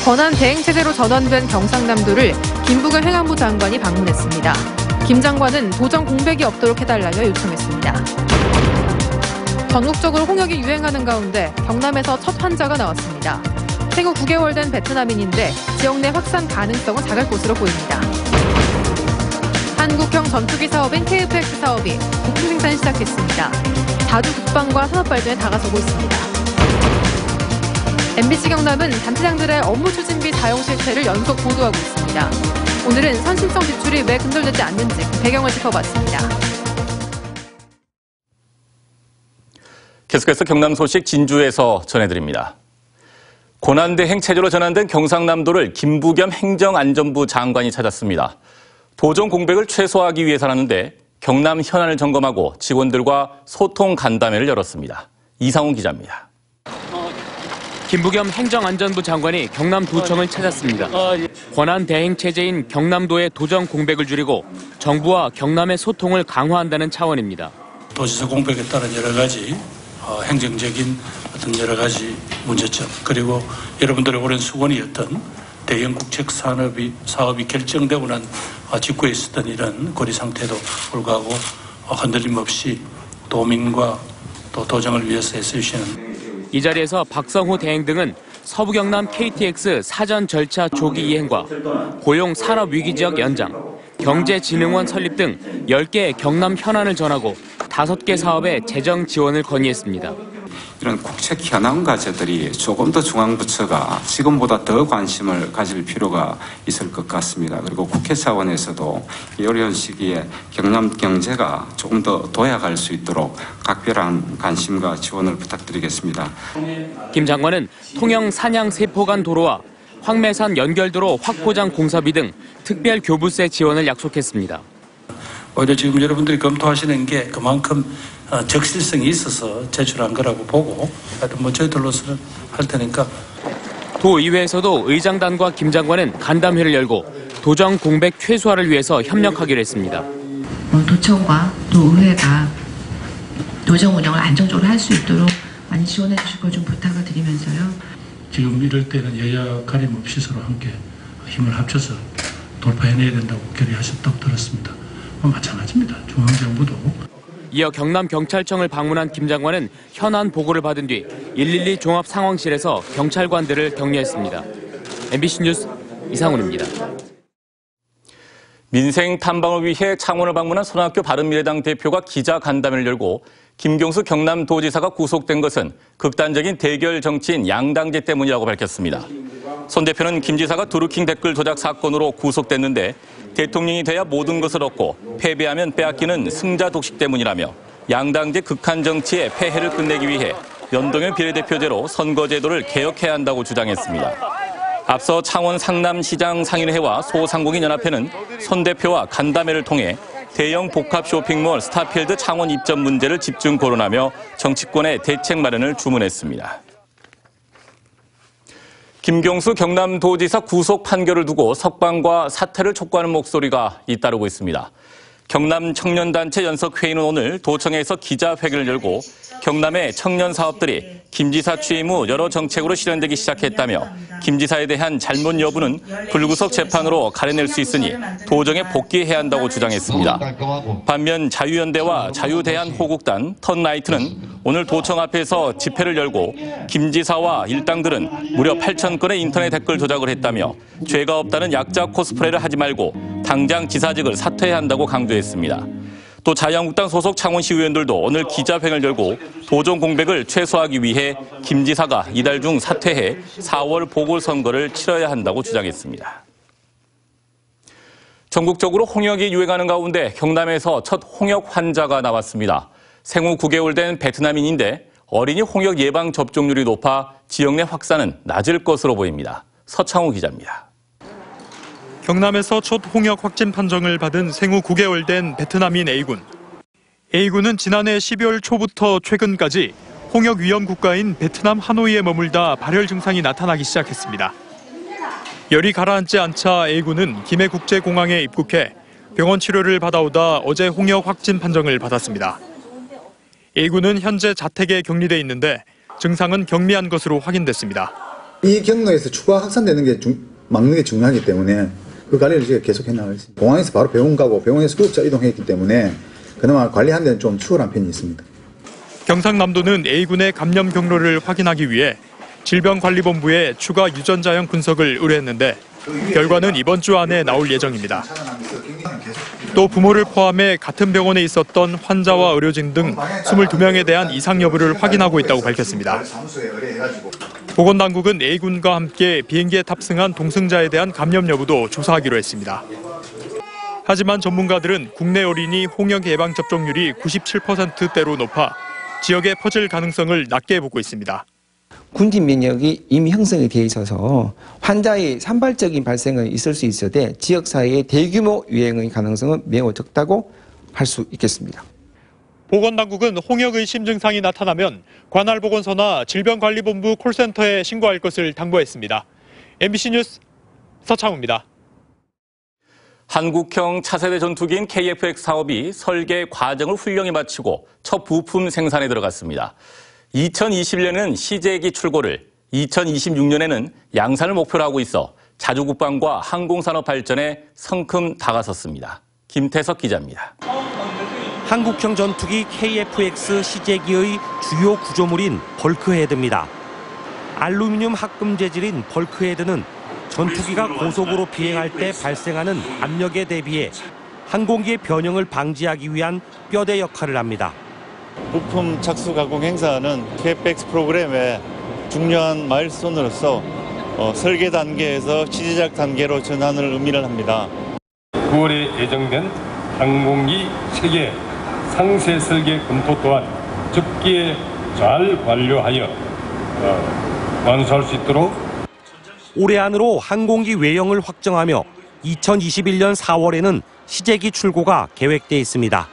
권한 대행체제로 전환된 경상남도를 김부겸 행안부 장관이 방문했습니다. 김 장관은 도정 공백이 없도록 해달라며 요청했습니다. 전국적으로 홍역이 유행하는 가운데 경남에서 첫 환자가 나왔습니다. 생후 9개월 된 베트남인인데 지역 내 확산 가능성은 작을 것으로 보입니다. 한국형 전투기 사업인 KF-X 사업이 부품 생산 시작했습니다. 다주 국방과 산업발전에 다가서고 있습니다. MBC 경남은 단체장들의 업무 추진비 사용 실태를 연속 보도하고 있습니다. 오늘은 선심성 지출이 왜 근절되지 않는지 그 배경을 짚어봤습니다. 계속해서 경남 소식 진주에서 전해드립니다. 고난대행 체제로 전환된 경상남도를 김부겸 행정안전부 장관이 찾았습니다. 도정 공백을 최소화하기 위해서라는데 경남 현안을 점검하고 직원들과 소통 간담회를 열었습니다. 이상훈 기자입니다. 김부겸 행정안전부 장관이 경남도청을 찾았습니다. 권한 대행 체제인 경남도의 도정 공백을 줄이고 정부와 경남의 소통을 강화한다는 차원입니다. 도지사 공백에 따른 여러 가지 행정적인 어떤 여러 가지 문제점, 그리고 여러분들의 오랜 수건이었던 대형 국책 사업이 결정되고 난 직후에 있었던 이런 고리 상태도 불구하고 흔들림 없이 도민과 또 도정을 위해서 애쓰시는. 이 자리에서 박성호 대행 등은 서부경남 KTX 사전 절차 조기 이행과 고용 산업 위기 지역 연장, 경제진흥원 설립 등 10개의 경남 현안을 전하고 5개 사업에 재정 지원을 건의했습니다. 이런 국책 현안 과제들이 조금 더 중앙부처가 지금보다 더 관심을 가질 필요가 있을 것 같습니다. 그리고 국회 차원에서도 이 어려운 시기에 경남 경제가 조금 더 도약할 수 있도록 각별한 관심과 지원을 부탁드리겠습니다. 김 장관은 통영 산양 세포간 도로와 황매산 연결도로 확보장 공사비 등 특별 교부세 지원을 약속했습니다. 오히려 지금 여러분들이 검토하시는 게 그만큼 적실성이 있어서 제출한 거라고 보고 하여튼 저희들로서는 할 테니까. 도의회에서도 의장단과 김 장관은 간담회를 열고 도정 공백 최소화를 위해서 협력하기로 했습니다. 도청과 또 의회가 도정 운영을 안정적으로 할 수 있도록 많이 지원해 주실 걸 좀 부탁을 드리면서요. 지금 이럴 때는 여야 가림없이 서로 함께 힘을 합쳐서 돌파해내야 된다고 결의하셨다고 들었습니다. 마찬가지입니다. 중앙정부도. 이어 경남경찰청을 방문한 김 장관은 현안 보고를 받은 뒤 112 종합상황실에서 경찰관들을 격려했습니다. MBC 뉴스 이상훈입니다. 민생 탐방을 위해 창원을 방문한 손학규 바른미래당 대표가 기자간담회를 열고 김경수 경남도지사가 구속된 것은 극단적인 대결 정치인 양당제 때문이라고 밝혔습니다. 손 대표는 김 지사가 드루킹 댓글 조작 사건으로 구속됐는데 대통령이 돼야 모든 것을 얻고 패배하면 빼앗기는 승자 독식 때문이라며 양당제 극한 정치의 폐해를 끝내기 위해 연동형 비례대표제로 선거제도를 개혁해야 한다고 주장했습니다. 앞서 창원 상남시장 상인회와 소상공인연합회는 손 대표와 간담회를 통해 대형 복합 쇼핑몰 스타필드 창원 입점 문제를 집중 거론하며 정치권의 대책 마련을 주문했습니다. 김경수 경남도지사 구속 판결을 두고 석방과 사퇴를 촉구하는 목소리가 잇따르고 있습니다. 경남 청년단체 연석회의는 오늘 도청에서 기자회견을 열고 경남의 청년 사업들이 김 지사 취임 후 여러 정책으로 실현되기 시작했다며 김 지사에 대한 잘못 여부는 불구속 재판으로 가려낼 수 있으니 도정에 복귀해야 한다고 주장했습니다. 반면 자유연대와 자유대한호국단, 턴라이트는 오늘 도청 앞에서 집회를 열고 김 지사와 일당들은 무려 8,000건의 인터넷 댓글 조작을 했다며 죄가 없다는 약자 코스프레를 하지 말고 당장 지사직을 사퇴해야 한다고 강조했습니다. 또 자유한국당 소속 창원시 의원들도 오늘 기자회견을 열고 도정 공백을 최소화하기 위해 김 지사가 이달 중 사퇴해 4월 보궐선거를 치러야 한다고 주장했습니다. 전국적으로 홍역이 유행하는 가운데 경남에서 첫 홍역 환자가 나왔습니다. 생후 9개월 된 베트남인인데 어린이 홍역 예방 접종률이 높아 지역 내 확산은 낮을 것으로 보입니다. 서창호 기자입니다. 경남에서 첫 홍역 확진 판정을 받은 생후 9개월 된 베트남인 A군. A군은 지난해 12월 초부터 최근까지 홍역 위험 국가인 베트남 하노이에 머물다 발열 증상이 나타나기 시작했습니다. 열이 가라앉지 않자 A군은 김해국제공항에 입국해 병원 치료를 받아오다 어제 홍역 확진 판정을 받았습니다. A군은 현재 자택에 격리돼 있는데 증상은 경미한 것으로 확인됐습니다. 이 경로에서 추가 확산되는 게 막는 게 중요하기 때문에 그 관리를 저희가 계속 해나가겠습니다. 공항에서 바로 병원 가고 병원에서 구급차 이동했기 때문에 그나마 관리하는 데는 좀 수월한 편이 있습니다. 경상남도는 A군의 감염 경로를 확인하기 위해 질병관리본부에 추가 유전자형 분석을 의뢰했는데 결과는 이번 주 안에 나올 예정입니다. 또 부모를 포함해 같은 병원에 있었던 환자와 의료진 등 22명에 대한 이상 여부를 확인하고 있다고 밝혔습니다. 보건당국은 A군과 함께 비행기에 탑승한 동승자에 대한 감염 여부도 조사하기로 했습니다. 하지만 전문가들은 국내 어린이 홍역 예방 접종률이 97%대로 높아 지역에 퍼질 가능성을 낮게 보고 있습니다. 군진 면역이 이미 형성이 되어 있어서 환자의 산발적인 발생은 있을 수 있어도 지역사회의 대규모 유행의 가능성은 매우 적다고 할 수 있겠습니다. 보건당국은 홍역 의심 증상이 나타나면 관할보건소나 질병관리본부 콜센터에 신고할 것을 당부했습니다. MBC 뉴스 서창우입니다. 한국형 차세대 전투기인 KF-X 사업이 설계 과정을 훌륭히 마치고 첫 부품 생산에 들어갔습니다. 2021년에는 시제기 출고를, 2026년에는 양산을 목표로 하고 있어 자주국방과 항공산업 발전에 성큼 다가섰습니다. 김태석 기자입니다. 한국형 전투기 KF-X 시제기의 주요 구조물인 벌크헤드입니다. 알루미늄 합금 재질인 벌크헤드는 전투기가 고속으로 비행할 때 발생하는 압력에 대비해 항공기의 변형을 방지하기 위한 뼈대 역할을 합니다. 부품 착수 가공 행사는 KF-X 프로그램의 중요한 마일스톤으로서 설계 단계에서 시제작 단계로 전환을 의미를 합니다. 9월에 예정된 항공기 체계 상세 설계 검토 또한 적기에 잘 완료하여 완수할 수 있도록 올해 안으로 항공기 외형을 확정하며 2021년 4월에는 시제기 출고가 계획돼 있습니다.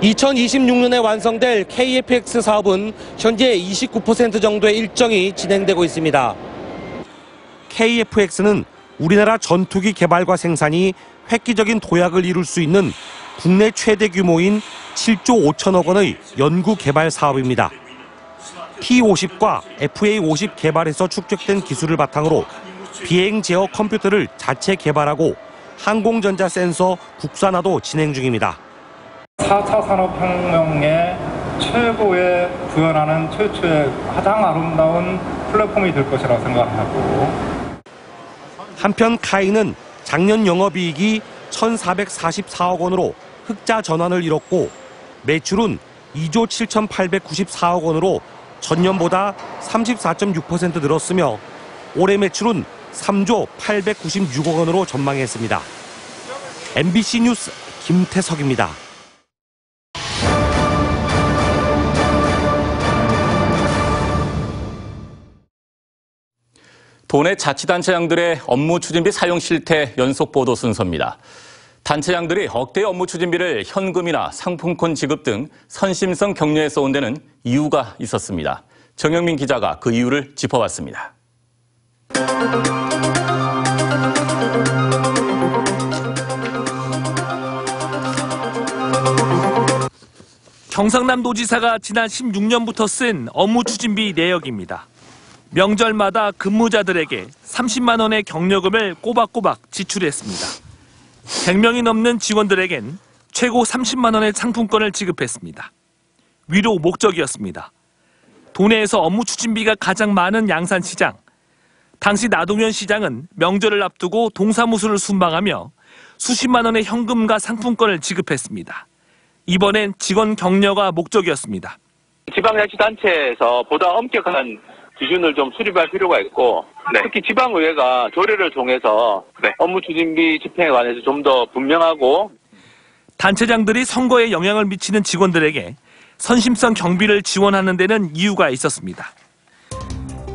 2026년에 완성될 KF-X 사업은 현재 29% 정도의 일정이 진행되고 있습니다. KF-X는 우리나라 전투기 개발과 생산이 획기적인 도약을 이룰 수 있는 국내 최대 규모인 7조 5천억 원의 연구 개발 사업입니다. T-50과 FA-50 개발에서 축적된 기술을 바탕으로 비행 제어 컴퓨터를 자체 개발하고 항공전자 센서 국산화도 진행 중입니다. 4차 산업혁명의 최고에 구현하는 최초의 가장 아름다운 플랫폼이 될 것이라고 생각하고 한편 카이는 작년 영업이익이 1,444억 원으로 흑자 전환을 이뤘고 매출은 2조 7,894억 원으로 전년보다 34.6% 늘었으며 올해 매출은 3조 896억 원으로 전망했습니다. MBC 뉴스 김태석입니다. 도내 자치단체장들의 업무 추진비 사용 실태 연속 보도 순서입니다. 단체장들이 억대의 업무 추진비를 현금이나 상품권 지급 등 선심성 격려에 써온 데는 이유가 있었습니다. 정영민 기자가 그 이유를 짚어봤습니다. 경상남도지사가 지난 16년부터 쓴 업무 추진비 내역입니다. 명절마다 근무자들에게 30만 원의 격려금을 꼬박꼬박 지출했습니다. 100명이 넘는 직원들에겐 최고 30만 원의 상품권을 지급했습니다. 위로 목적이었습니다. 도내에서 업무 추진비가 가장 많은 양산시장. 당시 나동현 시장은 명절을 앞두고 동사무소를 순방하며 수십만 원의 현금과 상품권을 지급했습니다. 이번엔 직원 격려가 목적이었습니다. 지방자치단체에서 보다 엄격한 기준을 좀 수립할 필요가 있고 특히 지방의회가 조례를 통해서 업무 추진비 집행에 관해서 좀 더 분명하고 단체장들이 선거에 영향을 미치는 직원들에게 선심성 경비를 지원하는 데는 이유가 있었습니다.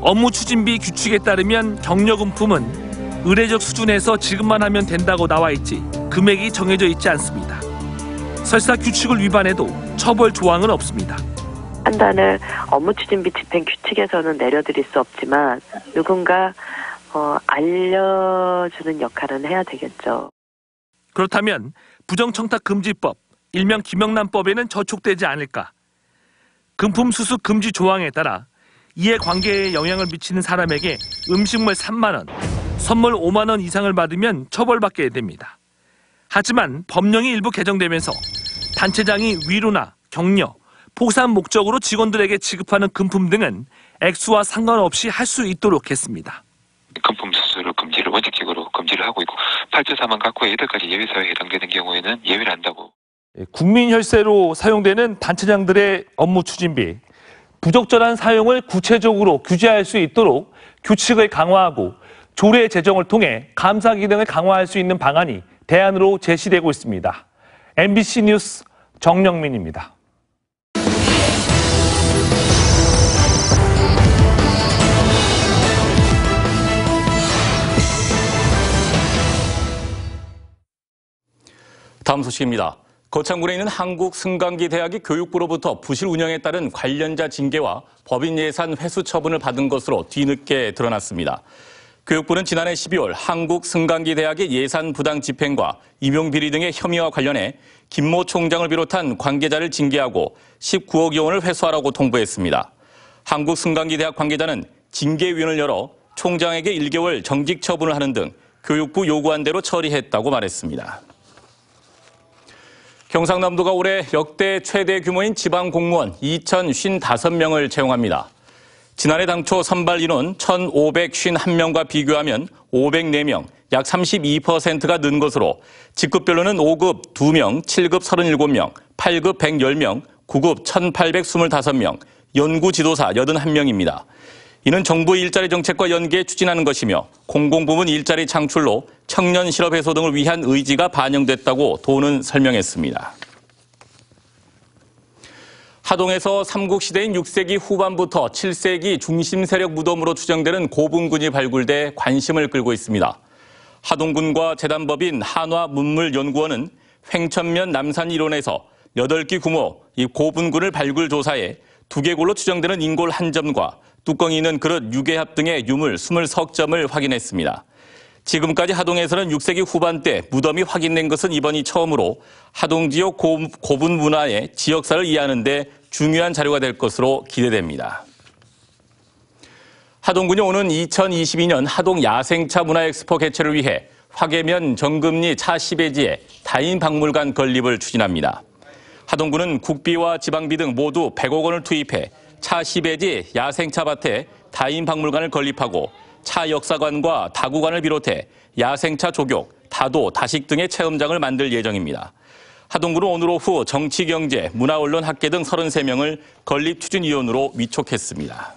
업무 추진비 규칙에 따르면 격려금품은 의례적 수준에서 지급만 하면 된다고 나와 있지 금액이 정해져 있지 않습니다. 설사 규칙을 위반해도 처벌 조항은 없습니다. 판단을 업무 추진비 집행 규칙에서는 내려드릴 수 없지만 누군가 알려주는 역할은 해야 되겠죠. 그렇다면 부정청탁금지법, 일명 김영란법에는 저촉되지 않을까? 금품 수수 금지 조항에 따라 이해관계에 영향을 미치는 사람에게 음식물 3만 원, 선물 5만 원 이상을 받으면 처벌받게 됩니다. 하지만 법령이 일부 개정되면서 단체장이 위로나 격려, 포상 목적으로 직원들에게 지급하는 금품 등은 액수와 상관없이 할 수 있도록 했습니다. 금품 수수료 금지를 원칙적으로 금지를 하고 있고 8조 4만 각호의 8가지 예외사유에 해당되는 경우에는 예외를 한다고. 국민 혈세로 사용되는 단체장들의 업무 추진비, 부적절한 사용을 구체적으로 규제할 수 있도록 규칙을 강화하고 조례 제정을 통해 감사 기능을 강화할 수 있는 방안이 대안으로 제시되고 있습니다. MBC 뉴스 정영민입니다. 다음 소식입니다. 거창군에 있는 한국승강기대학이 교육부로부터 부실 운영에 따른 관련자 징계와 법인 예산 회수 처분을 받은 것으로 뒤늦게 드러났습니다. 교육부는 지난해 12월 한국승강기대학의 예산 부당 집행과 임용비리 등의 혐의와 관련해 김모 총장을 비롯한 관계자를 징계하고 19억여 원을 회수하라고 통보했습니다. 한국승강기대학 관계자는 징계위원을 열어 총장에게 1개월 정직 처분을 하는 등 교육부 요구한 대로 처리했다고 말했습니다. 경상남도가 올해 역대 최대 규모인 지방 공무원 2,055명을 채용합니다. 지난해 당초 선발 인원 1,551명과 비교하면 504명, 약 32%가 는 것으로 직급별로는 5급 2명, 7급 37명, 8급 110명, 9급 1,825명, 연구지도사 81명입니다. 이는 정부 일자리 정책과 연계해 추진하는 것이며 공공부문 일자리 창출로 청년 실업 해소 등을 위한 의지가 반영됐다고 도는 설명했습니다. 하동에서 삼국시대인 6세기 후반부터 7세기 중심 세력 무덤으로 추정되는 고분군이 발굴돼 관심을 끌고 있습니다. 하동군과 재단법인 한화문물연구원은 횡천면 남산 일원에서 8기 구모 이 고분군을 발굴 조사해 두개골로 추정되는 인골 1점과 뚜껑이 있는 그릇 6개합 등의 유물 20석 확인했습니다. 지금까지 하동에서는 6세기 후반때 무덤이 확인된 것은 이번이 처음으로 하동 지역 고분 문화의 지역사를 이해하는 데 중요한 자료가 될 것으로 기대됩니다. 하동군이 오는 2022년 하동 야생차 문화엑스포 개최를 위해 화계면 정금리 차 10회지에 다인 박물관 건립을 추진합니다. 하동군은 국비와 지방비 등 모두 100억 원을 투입해 차 10회지 야생차 밭에 다인 박물관을 건립하고 차 역사관과 다구관을 비롯해 야생차 조격, 다도, 다식 등의 체험장을 만들 예정입니다. 하동군은 오늘 오후 정치, 경제, 문화, 언론, 학계 등 33명을 건립 추진위원으로 위촉했습니다.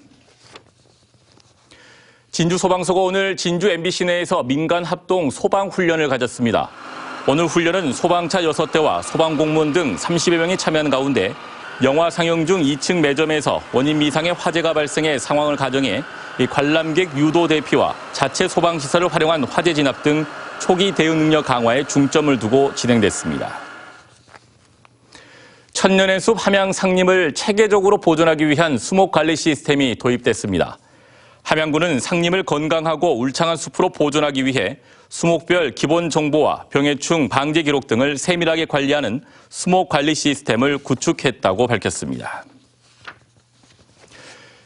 진주소방서가 오늘 진주 MBC 내에서 민간 합동 소방훈련을 가졌습니다. 오늘 훈련은 소방차 6대와 소방공무원 등 30여 명이 참여한 가운데 영화 상영 중 2층 매점에서 원인 미상의 화재가 발생해 상황을 가정해 관람객 유도 대피와 자체 소방시설을 활용한 화재 진압 등 초기 대응 능력 강화에 중점을 두고 진행됐습니다. 천년의 숲 함양 상림을 체계적으로 보존하기 위한 수목 관리 시스템이 도입됐습니다. 함양군은 상림을 건강하고 울창한 숲으로 보존하기 위해 수목별 기본 정보와 병해충 방제 기록 등을 세밀하게 관리하는 수목 관리 시스템을 구축했다고 밝혔습니다.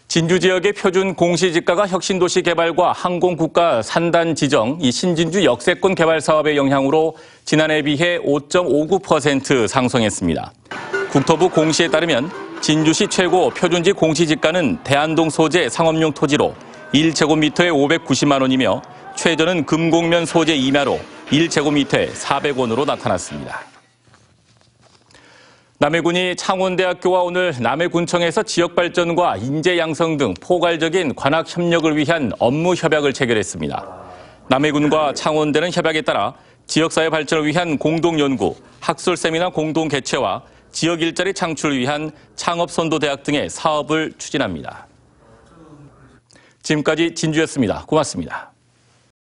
진주 지역의 표준 공시지가가 혁신도시 개발과 항공국가 산단 지정, 이 신진주 역세권 개발 사업의 영향으로 지난해에 비해 5.59% 상승했습니다. 국토부 공시에 따르면 진주시 최고 표준지 공시지가는 대안동 소재 상업용 토지로 1제곱미터에 590만 원이며 최저는 금곡면 소재 임야로 1제곱미터에 400원으로 나타났습니다. 남해군이 창원대학교와 오늘 남해군청에서 지역발전과 인재 양성 등 포괄적인 관학 협력을 위한 업무 협약을 체결했습니다. 남해군과 창원대는 협약에 따라 지역사회 발전을 위한 공동연구, 학술 세미나 공동 개최와 지역 일자리 창출을 위한 창업선도대학 등의 사업을 추진합니다. 지금까지 진주였습니다. 고맙습니다.